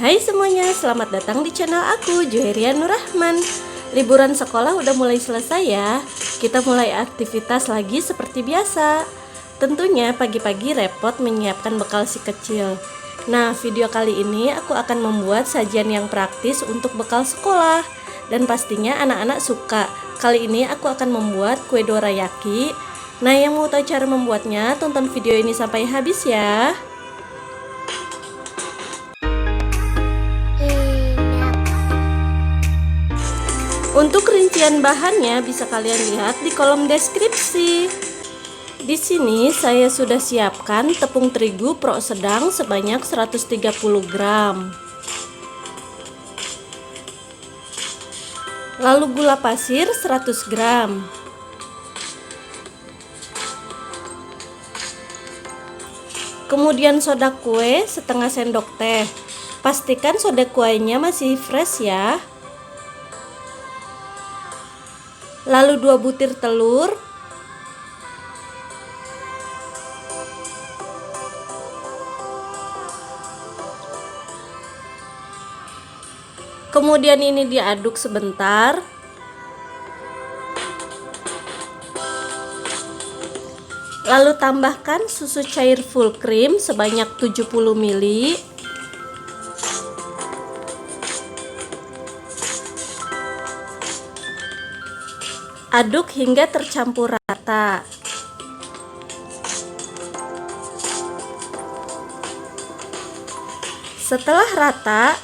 Hai semuanya, selamat datang di channel aku, Juheria Nurrahman. Liburan sekolah udah mulai selesai ya. Kita mulai aktivitas lagi seperti biasa. Tentunya pagi-pagi repot menyiapkan bekal si kecil. Nah, video kali ini aku akan membuat sajian yang praktis untuk bekal sekolah. Dan pastinya anak-anak suka. Kali ini aku akan membuat kue dorayaki. Nah, yang mau tahu cara membuatnya, tonton video ini sampai habis ya. Untuk rincian bahannya bisa kalian lihat di kolom deskripsi. Di sini saya sudah siapkan tepung terigu pro sedang sebanyak 130 gram. Lalu gula pasir 100 gram. Kemudian soda kue setengah sendok teh. Pastikan soda kuenya masih fresh ya. Lalu 2 butir telur, kemudian ini diaduk sebentar. Lalu tambahkan susu cair full cream sebanyak 70 ml. Aduk hingga tercampur rata. Setelah rata,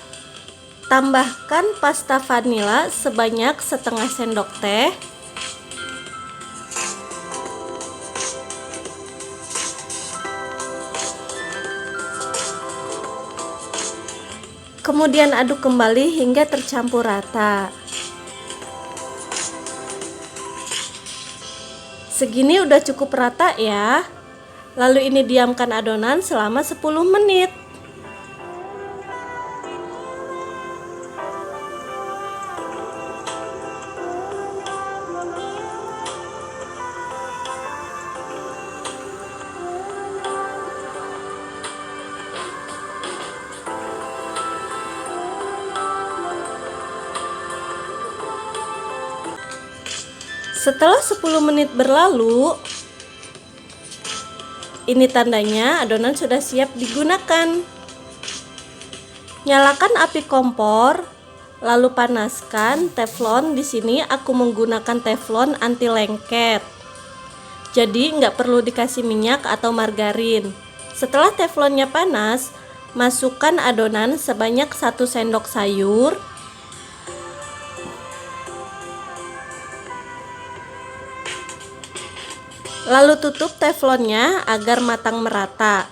tambahkan pasta vanila sebanyak setengah sendok teh. Kemudian aduk kembali hingga tercampur rata. Segini udah cukup rata ya. Lalu ini diamkan adonan selama 10 menit. Setelah 10 menit berlalu, ini tandanya adonan sudah siap digunakan. Nyalakan api kompor, lalu panaskan teflon. Di sini aku menggunakan teflon anti lengket. Jadi nggak perlu dikasih minyak atau margarin. Setelah teflonnya panas, masukkan adonan sebanyak 1 sendok sayur. Lalu tutup teflonnya agar matang merata.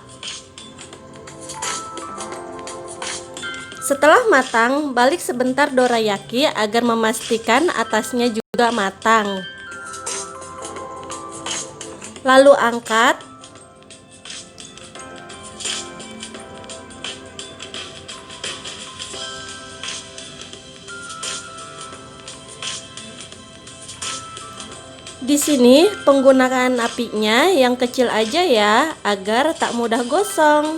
Setelah matang, balik sebentar dorayaki agar memastikan atasnya juga matang. Lalu angkat. Di sini penggunaan apinya yang kecil aja ya, agar tak mudah gosong.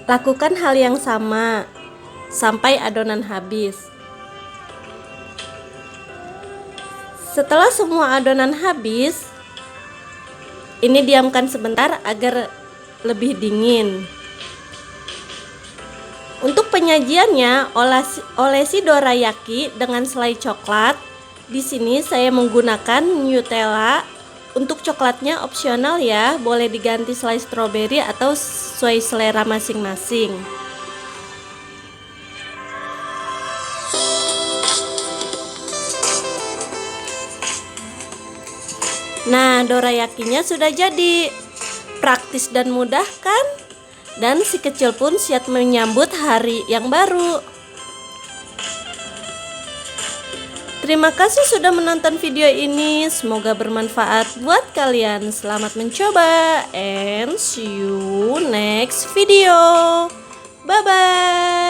Lakukan hal yang sama sampai adonan habis. Setelah semua adonan habis, ini diamkan sebentar agar lebih dingin. Untuk penyajiannya, olesi dorayaki dengan selai coklat. Di sini saya menggunakan Nutella. Untuk coklatnya opsional ya, boleh diganti selai stroberi atau sesuai selera masing-masing. Nah, dorayakinya sudah jadi. Praktis dan mudah kan? Dan si kecil pun siap menyambut hari yang baru. Terima kasih sudah menonton video ini. Semoga bermanfaat buat kalian. Selamat mencoba and see you next video. Bye-bye.